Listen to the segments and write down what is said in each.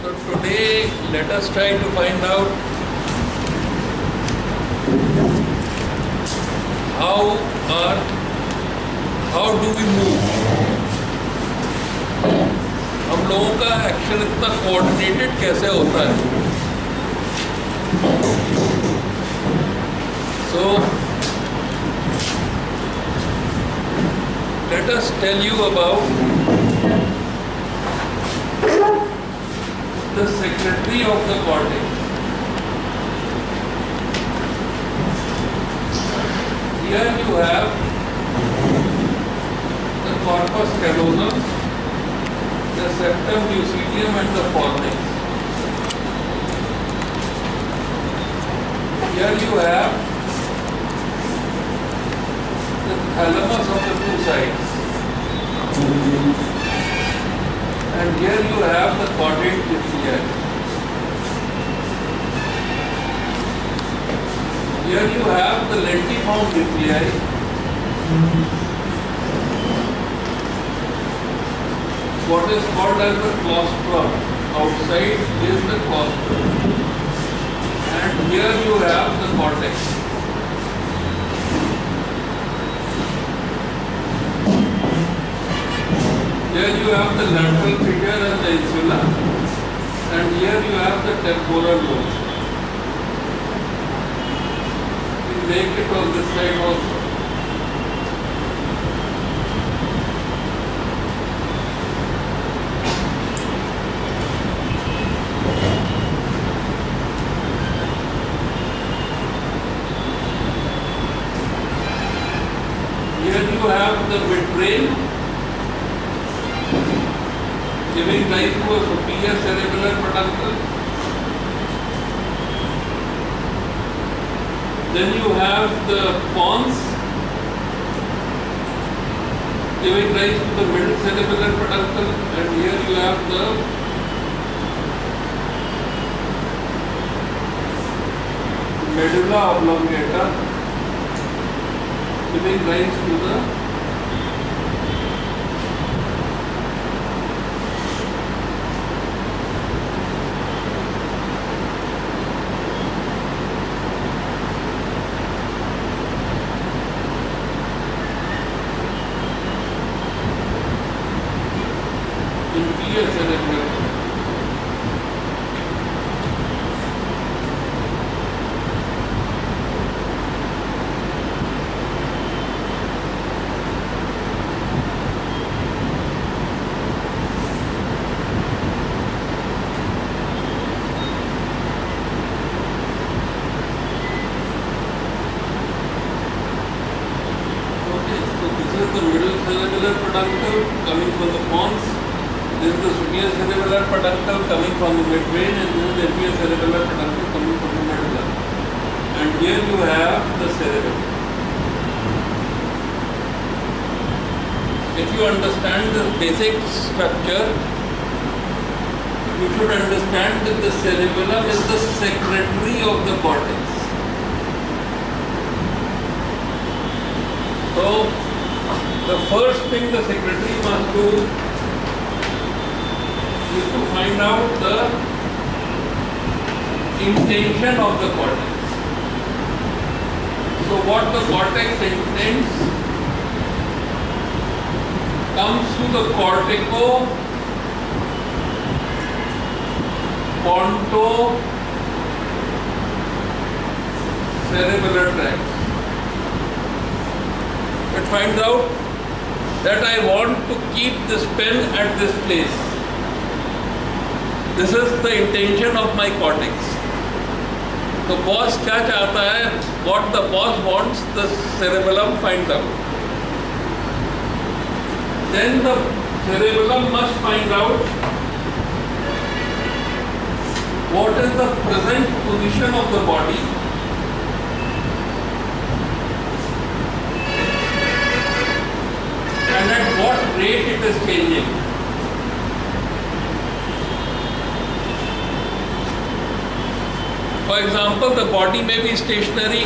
So today let us try to find out how do we move. हम लोगों का action इतना coordinated कैसे होता है. So let us tell you about the secretary of the cortex. Here you have the corpus callosum, the septum lucidum and the fornix. Here you have the thalamus of the two sides. And here you have the caudate nuclei. Here you have the lentiform nuclei. What is called as the claustrum. Outside is the claustrum. And here you have the cortex. Here you have the lateral figure and the insula, and here you have the temporal lobe. We make it on this side also. Here you have the midbrain, giving rise to a superior cerebellar peduncle. Then you have the pons, giving rise to the middle cerebellar peduncle, and here you have the medulla oblongata, giving rise to the inferior cerebellar. Okay, so this is the middle cerebellar peduncle coming from the pons. This is the superior cerebellar peduncle coming from the midbrain, and this is the inferior cerebellar peduncle coming from the medulla. And here you have the cerebellum. If you understand the basic structure, you should understand that the cerebellum is the secretary of the cortex. So, the first thing the secretary must do is to find out the intention of the cortex. So what the cortex intends comes to the cortico ponto cerebellar tract. It finds out that I want to keep this pen at this place. This is the intention of my cortex. तो boss क्या चाहता है? What the boss wants, the cerebellum finds out. Then the cerebellum must find out what is the present position of the body and at what rate it is changing. For example, the body may be stationary,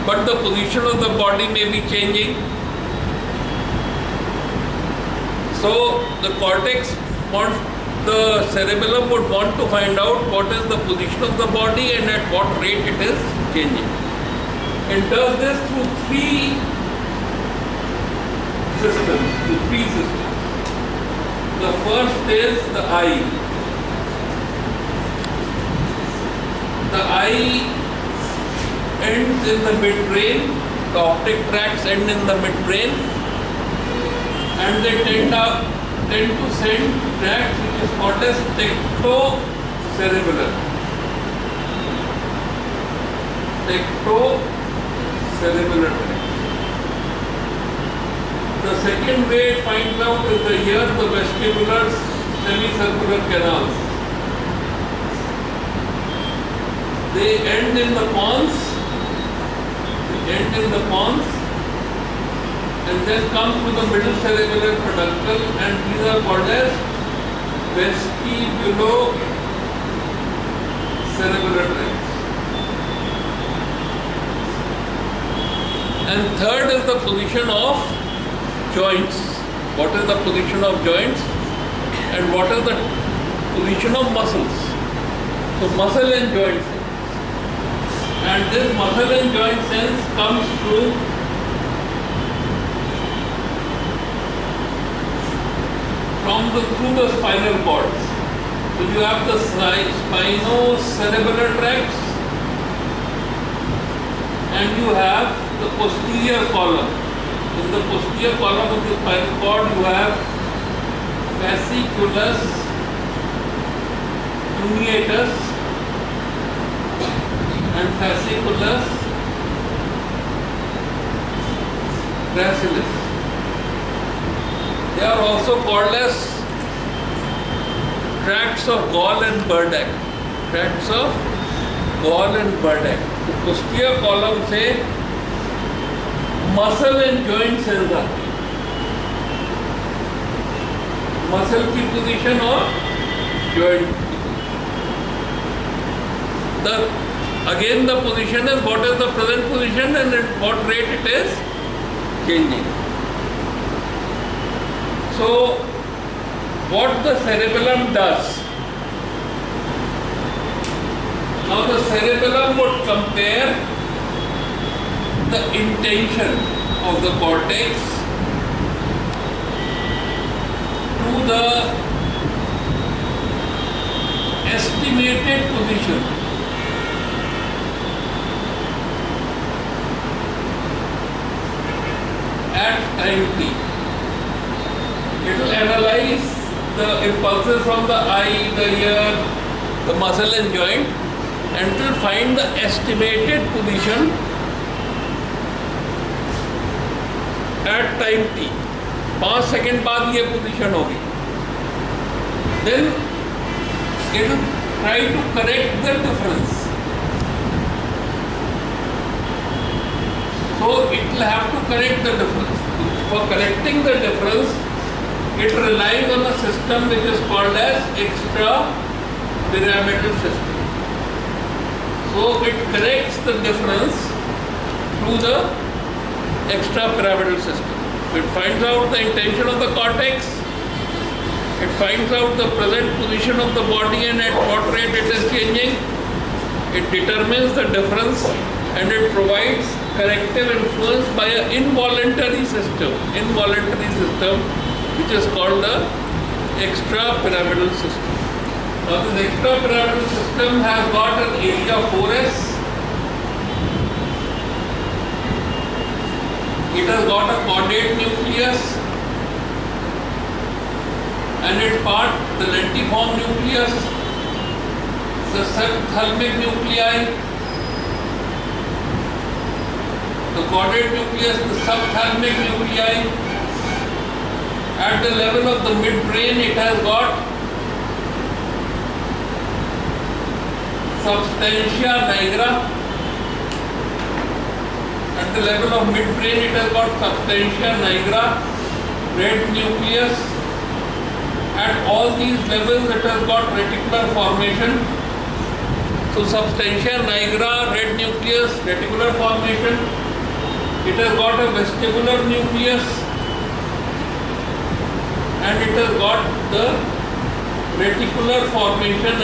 but the position of the body may be changing. So the cortex wants the cerebellum would want to find out what is the position of the body and at what rate it is changing. It does this through three systems. The first is the eye. The eye ends in the midbrain. The optic tracts end in the midbrain, and they tend to send tracts which is called as tectocerebellar. Tectocerebellar tract. The second way it finds out is the vestibular semicircular canals. They end in the pons. And then come to the middle cerebellar peduncle, and these are called as vestibulocerebellar tracts. And third is the position of joints. What is the position of joints and what is the position of muscles? So muscle and joint sense. And this muscle and joint sense comes through the spinal cords. So you have the spinocerebellar tracts and you have the posterior column. In the posterior column of the spinal cord you have fasciculus cuneatus and fasciculus gracilis. They are also called as tracts of Gall and Burdach. Tracts of Gall and Burdach. तो posterior column से muscle and joint cells आते हैं. Muscle की position और joint. Again the position is what is the present position and at what rate it is changing. So what the cerebellum does, now the cerebellum would compare the intention of the cortex to the estimated position at time t. It will analyze the impulses from the eye, the ear, the muscle and joint, and it will find the estimated position at time t. 5 second बाद ये position होगी. Then it will try to correct the difference. So it will have to correct the difference. For correcting the difference, it relies on a system which is called as extrapyramidal system. So it corrects the difference through the extrapyramidal system. It finds out the intention of the cortex, it finds out the present position of the body and at what rate it is changing, it determines the difference and it provides corrective influence by an involuntary system which is called the extrapyramidal system. Now this extrapyramidal system has got an area 4S. It has got a caudate nucleus and its part, the lentiform nucleus, the subthalamic nuclei, the caudate nucleus, the subthalamic nuclei. At the level of the midbrain, it has got substantia nigra. At the level of midbrain, it has got substantia nigra, red nucleus. At all these levels, it has got reticular formation. So substantia nigra, red nucleus, reticular formation. It has got a vestibular nucleus and it has got the reticular formation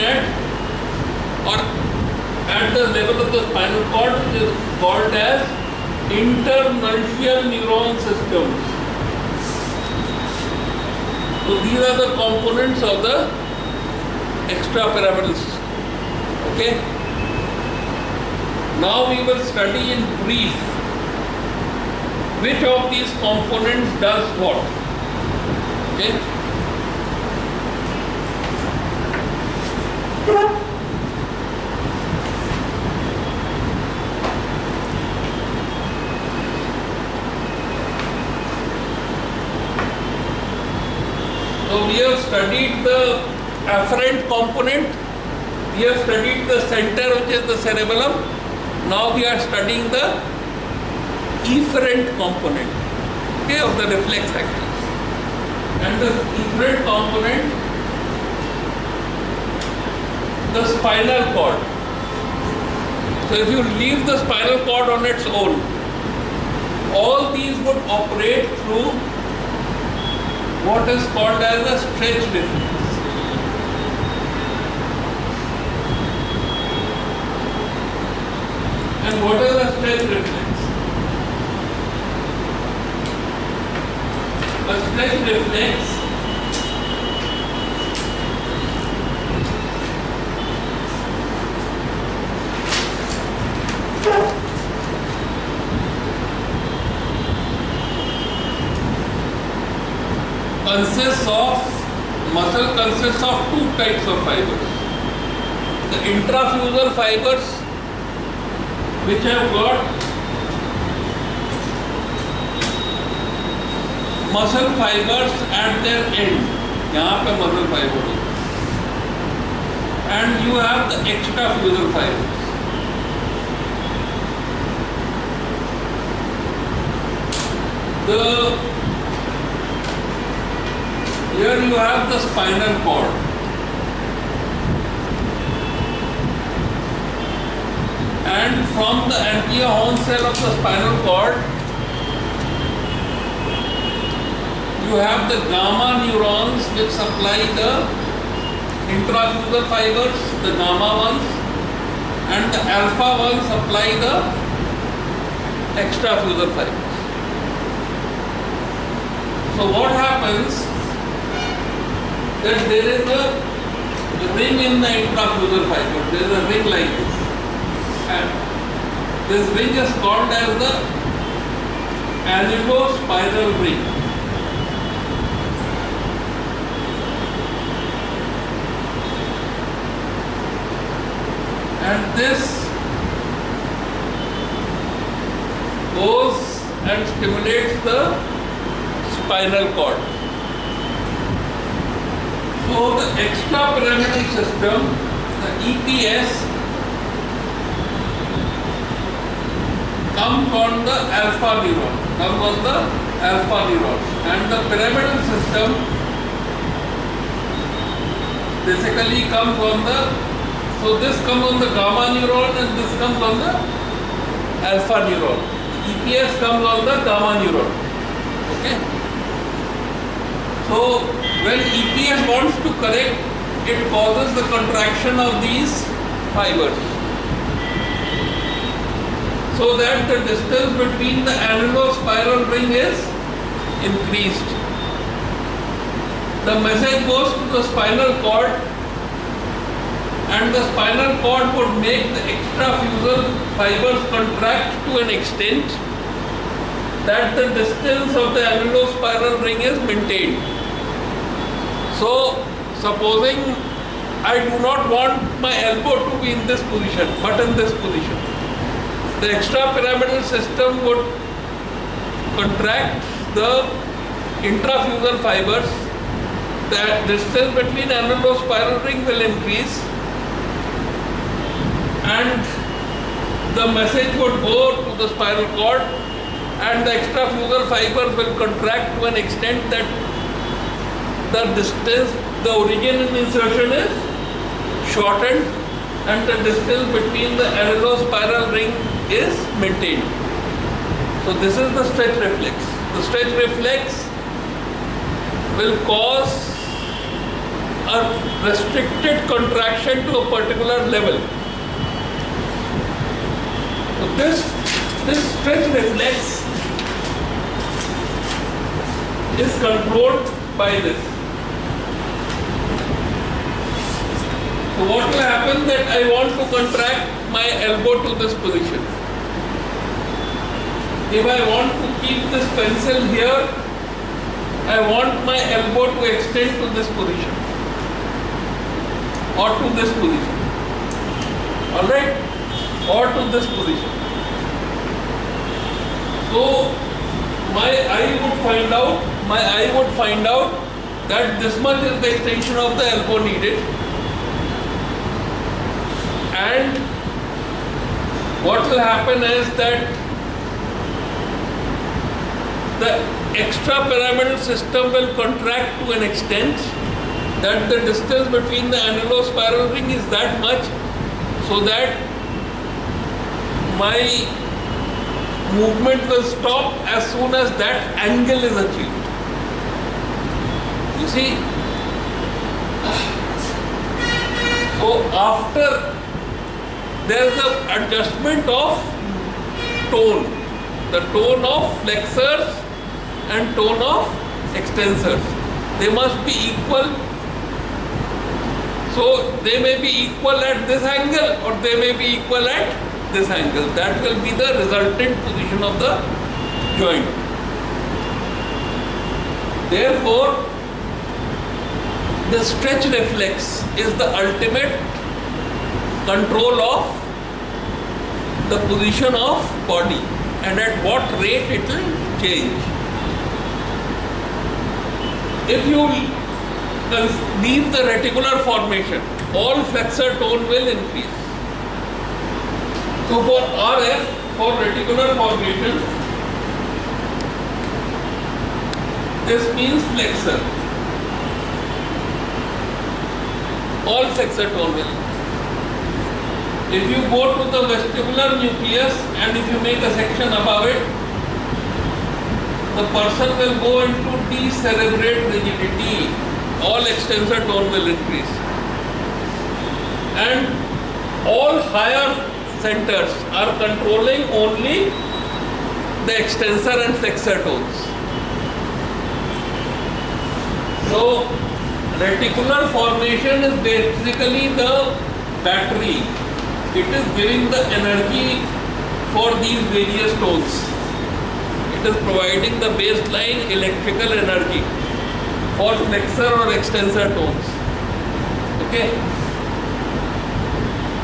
at the level of the spinal cord, which is called as internuncial neuron systems. So these are the components of the extrapyramidal system. Okay. Now we will study in brief which of these components does what. Okay. So we have studied the afferent component, we have studied the center, which is the cerebellum. Now we are studying the efferent component, okay, of the reflex axis. And the efferent component, the spinal cord. So if you leave the spinal cord on its own, all these would operate through what is called as a stretch reflex. And what is a stretch reflex? A stretch reflex muscle consists of two types of fibers. The intrafusal fibers, which have got muscle fibers at their end, यहाँ पे muscle fiber है, and you have the extrafusal fibers. Here you have the spinal cord. And from the anterior horn cell of the spinal cord, you have the gamma neurons which supply the intrafusal fibers, the gamma ones, and the alpha ones supply the extrafusal fibers. So what happens that there is a ring in the intrafusal fiber. There is a ring like this, and this ring is called as the annulospinal ring. And this goes and stimulates the spinal cord. So the extrapyramidal system, the EPS, comes on the alpha neuron, and the pyramidal system basically comes on the, so this comes on the gamma neuron and this comes on the alpha neuron. EPS comes on the gamma neuron. Okay. So when EPS wants to correct, it causes the contraction of these fibers, so that the distance between the annulospiral ring is increased. The message goes to the spinal cord, and the spinal cord would make the extrafusal fibers contract to an extent that the distance of the annulospiral ring is maintained. So, supposing I do not want my elbow to be in this position, but in this position, the extrapyramidal system would contract the intrafusal fibers. The distance between annulospiral ring will increase, and the message would go to the spinal cord, and the extrafusal fibers will contract to an extent that the distance, the origin and insertion is shortened, and the distance between the annulospiral ring is maintained. So this is the stretch reflex. The stretch reflex will cause a restricted contraction to a particular level. So this stretch reflex is controlled by this. So what will happen that I want to contract my elbow to this position. If I want to keep this pencil here, I want my elbow to extend to this position or to this position. Alright? Or to this position. So my eye would find out that this much is the extension of the elbow needed, and what will happen is that the extrapyramidal system will contract to an extent that the distance between the annulospiral ring is that much, so that my movement will stop as soon as that angle is achieved. You see? So after there is an adjustment of tone, the tone of flexors and tone of extensors. They must be equal. So they may be equal at this angle or they may be equal at this angle. That will be the resultant position of the joint. Therefore, the stretch reflex is the ultimate control of the position of body and at what rate it will change. If you leave the reticular formation, all flexor tone will increase. So for RF, for reticular formation, this means flexor. All flexor tone will increase. If you go to the vestibular nucleus and if you make a section above it, the person will go into decerebrate rigidity. All extensor tone will increase. And all higher centers are controlling only the extensor and flexor tones. So, reticular formation is basically the battery. It is giving the energy for these various tones. It is providing the baseline electrical energy for flexor or extensor tones. Okay.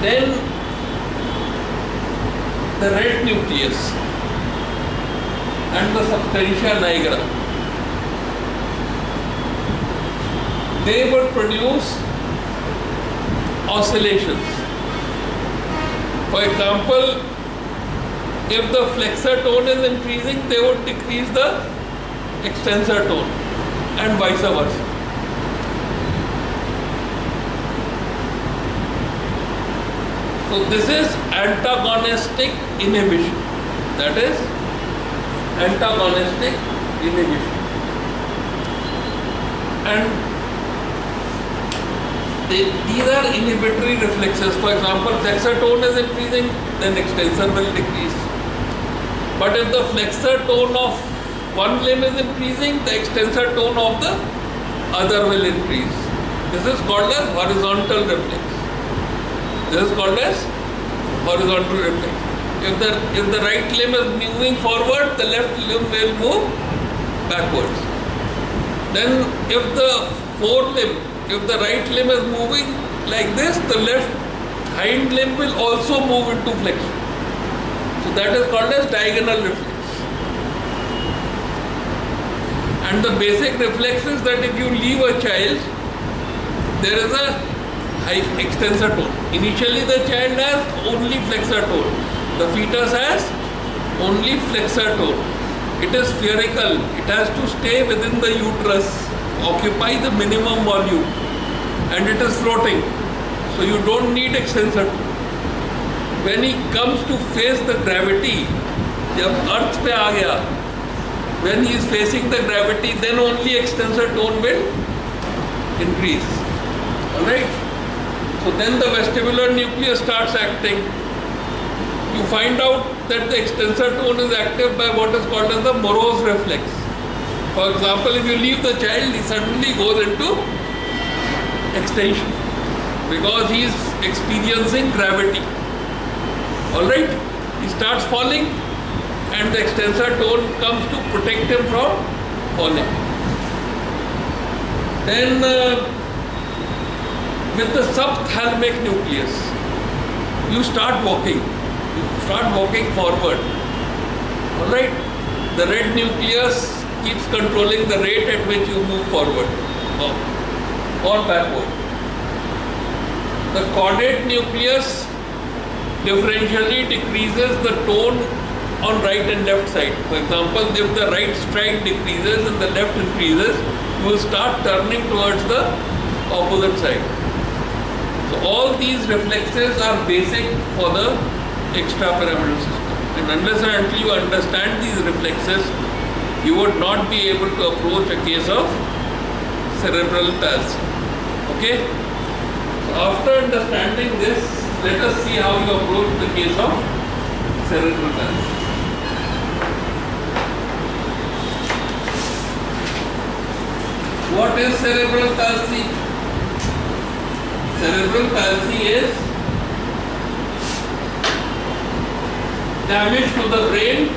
Then the red nucleus and the substantia nigra, they would produce oscillations. For example, if the flexor tone is increasing, they would decrease the extensor tone and vice versa. So this is antagonistic inhibition. That is antagonistic inhibition. And these are inhibitory reflexes. For example, flexor tone is increasing, then extensor will decrease. But if the flexor tone of one limb is increasing, the extensor tone of the other will increase. This is called as horizontal reflex. This is called as horizontal reflex. If the right limb is moving forward, the left limb will move backwards. Then if the forelimb, if the right limb is moving like this, the left hind limb will also move into flexion. So that is called as diagonal reflex. And the basic reflex is that if you leave a child, there is a high extensor tone. Initially the child has only flexor tone. The fetus has only flexor tone. It is spherical. It has to stay within the uterus, occupy the minimum volume, and it is floating. So you don't need extensor tone. When he comes to face the gravity, जब अर्थ पे आ गया, when he is facing the gravity, then only extensor tone will increase. Alright? So then the vestibular nucleus starts acting. You find out that the extensor tone is active by what is called as the Morose reflex. For example, if you leave the child, he suddenly goes into extension because he is experiencing gravity. Alright? He starts falling and the extensor tone comes to protect him from falling. Then with the subthalamic nucleus, you start walking. You start walking forward. Alright? The red nucleus keeps controlling the rate at which you move forward or backward. The caudate nucleus differentially decreases the tone on right and left side. For example, if the right stride decreases and the left increases, you will start turning towards the opposite side. So all these reflexes are basic for the extrapyramidal system. And unless and until you understand these reflexes, you would not be able to approach a case of cerebral palsy. Okay? So after understanding this, let us see how you approach the case of cerebral palsy. What is cerebral palsy? Cerebral palsy is damage to the brain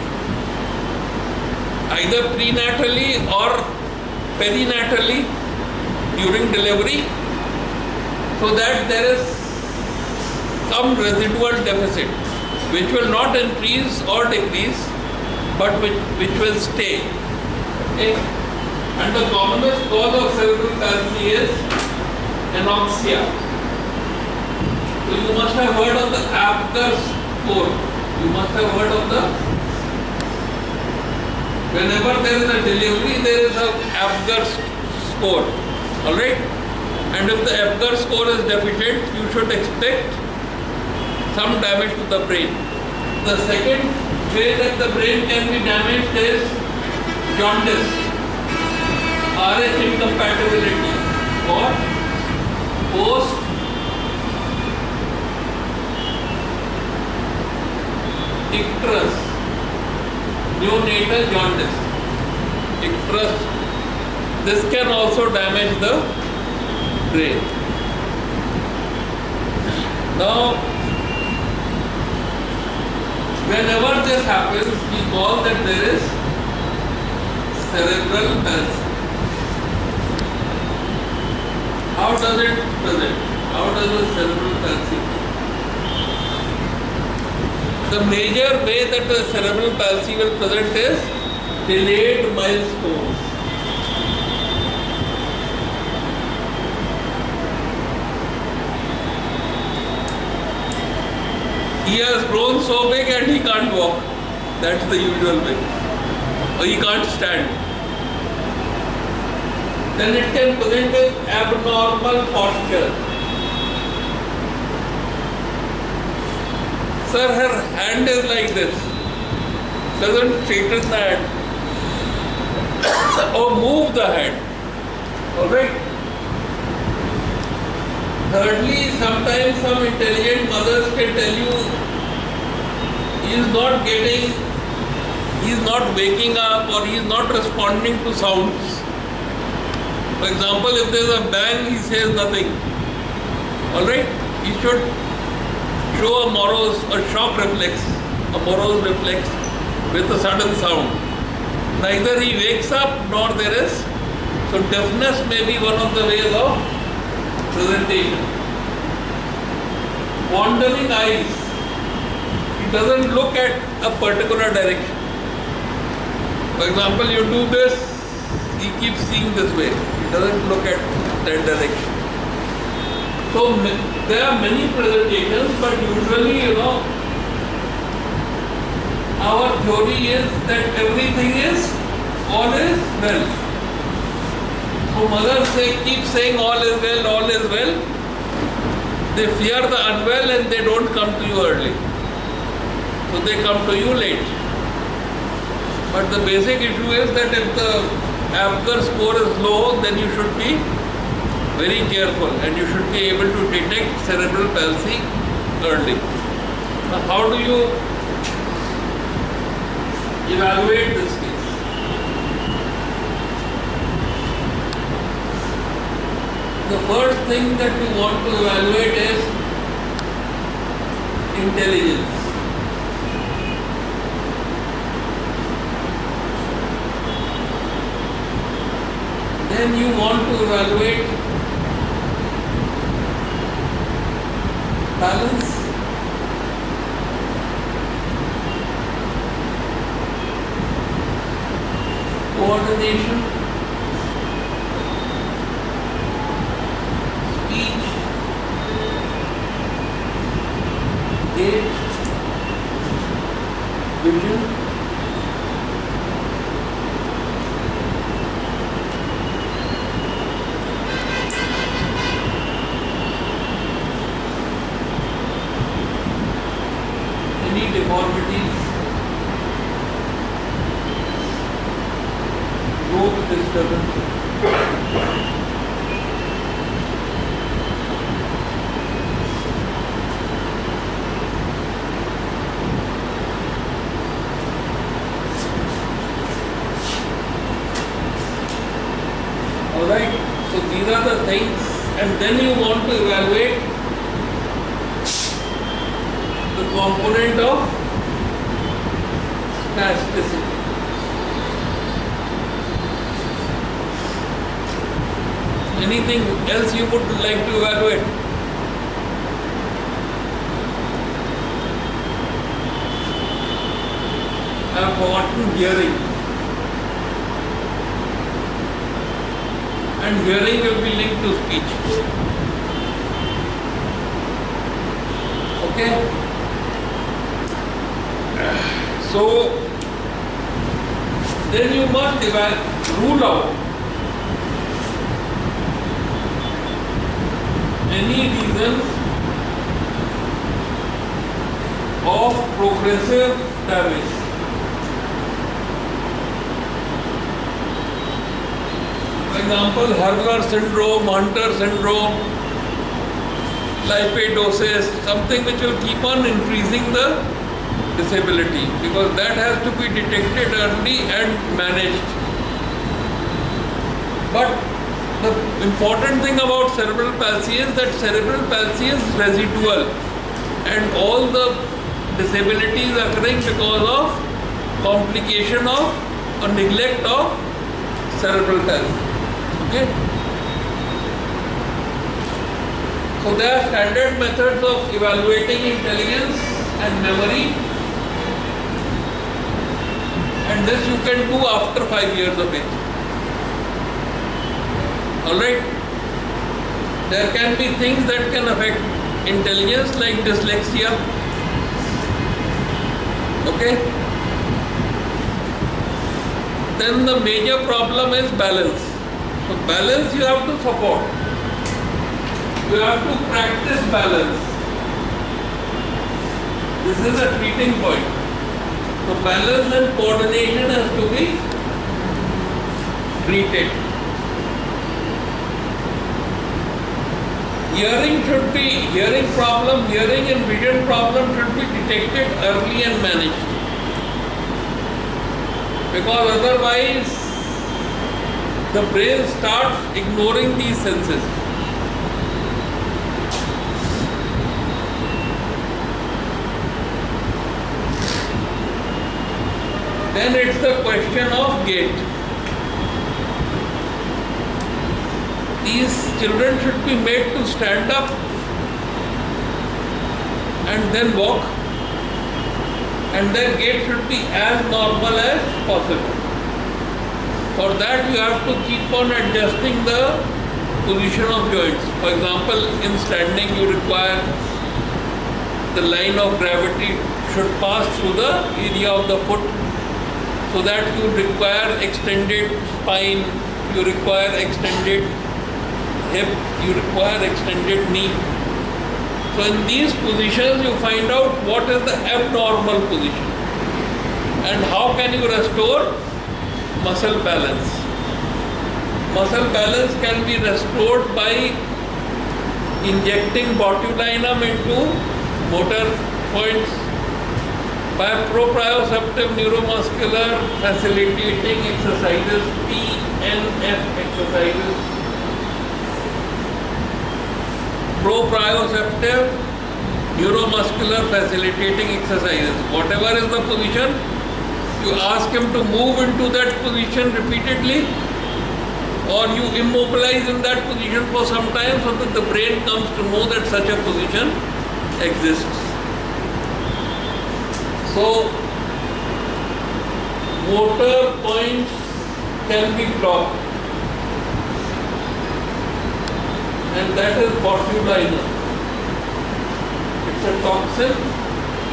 either prenatally or perinatally during delivery, so that there is some residual deficit which will not increase or decrease but which will stay. Okay? And the commonest cause of cerebral palsy is anoxia. So you must have heard of the Apgar score. You must have heard of the, whenever there is a delivery, there is a Apgar score. Alright? And if the Apgar score is deficient, you should expect some damage to the brain. The second way that the brain can be damaged is jaundice, RH incompatibility, or post icterus neonatal jaundice. Icterus, this can also damage the brain. Now, whenever this happens, we call that there is cerebral palsy. How does it present? How does the cerebral palsy present? The major way that the cerebral palsy will present is delayed milestones. He has grown so big and he can't walk. That's the usual way. Or he can't stand. Then it can present with abnormal posture. Sir, her hand is like this. Doesn't straighten the hand. Or move the hand. Alright? Thirdly, sometimes some intelligent mothers can tell you he is not waking up or he is not responding to sounds. For example, if there is a bang, he says nothing. Alright? He should show a shock reflex, a Morose reflex with a sudden sound. Neither he wakes up nor there is. So deafness may be one of the ways of presentation. Wandering eyes. He doesn't look at a particular direction. For example, you do this, he keeps seeing this way. He doesn't look at that direction. So there are many presentations, but usually, our theory is that everything is, all is well. So mothers keep saying all is well, all is well. They fear the unwell and they don't come to you early. So they come to you late. But the basic issue is that if the Apgar score is low, then you should be Very careful, and you should be able to detect cerebral palsy early. Now, how do you evaluate this case? The first thing that you want to evaluate is intelligence. Then you want to evaluate balance, coordination, speech, gait, vision, any deformities, growth disturbance. Alright, so these are the things, and then you want to evaluate the component of spasticity. Anything else you would like to evaluate? I have forgotten hearing. And hearing will be linked to speech. Okay? So, then you must rule out any reasons of progressive damage. For example, Hurler syndrome, Hunter syndrome, lipidosis, something which will keep on increasing the disability, because that has to be detected early and managed. But the important thing about cerebral palsy is that cerebral palsy is residual, and all the disabilities occurring because of complication of or neglect of cerebral palsy. Okay? So there are standard methods of evaluating intelligence and memory, and this you can do after 5 years of age. Alright? There can be things that can affect intelligence like dyslexia. Okay? Then the major problem is balance. So balance you have to support. You have to practice balance. This is a treating point. So balance and coordination has to be treated. Hearing and vision problem should be detected early and managed. Because otherwise the brain starts ignoring these senses. Then it's the question of gait. These children should be made to stand up and then walk, and their gait should be as normal as possible. For that you have to keep on adjusting the position of joints. For example, in standing you require the line of gravity should pass through the area of the foot, so that you require extended spine, you require extended hip, you require extended knee. So in these positions you find out what is the abnormal position and how can you restore muscle balance. Muscle balance can be restored by injecting botulinum into motor points, by proprioceptive neuromuscular facilitating exercises, PNF exercises. Proprioceptive neuromuscular facilitating exercises. Whatever is the position, you ask him to move into that position repeatedly, or you immobilize in that position for some time so that the brain comes to know that such a position exists. So, motor points can be blocked, and that is botulinum. It's a toxin.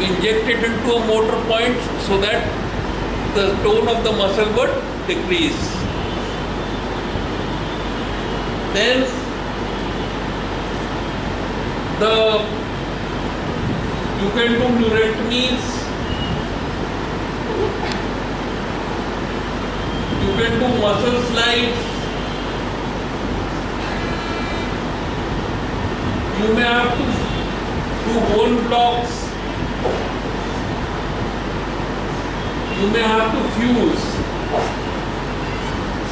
Inject it into a motor point so that the tone of the muscle would decrease. Then you can do neurectomies, you can do muscle slides, you may have to do bone blocks, you may have to fuse.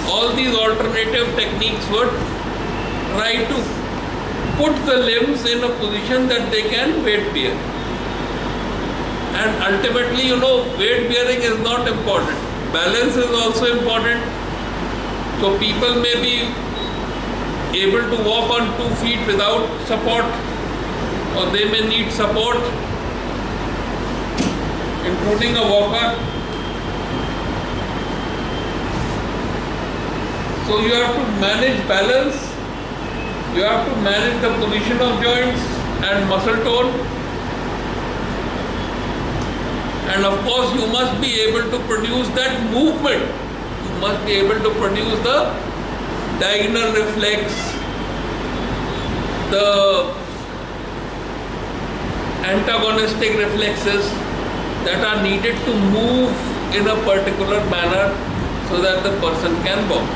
All these alternative techniques would try to put the limbs in a position that they can weight bear. And ultimately, weight bearing is not important. Balance is also important. So people may be able to walk on 2 feet without support, or they may need support, including a walker. So you have to manage balance, you have to manage the position of joints and muscle tone, and of course you must be able to produce that movement. You must be able to produce the diagonal reflex, the antagonistic reflexes that are needed to move in a particular manner so that the person can walk.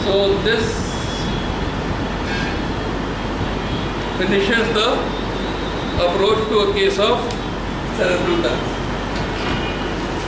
So this finishes the approach to a case of cerebral palsy.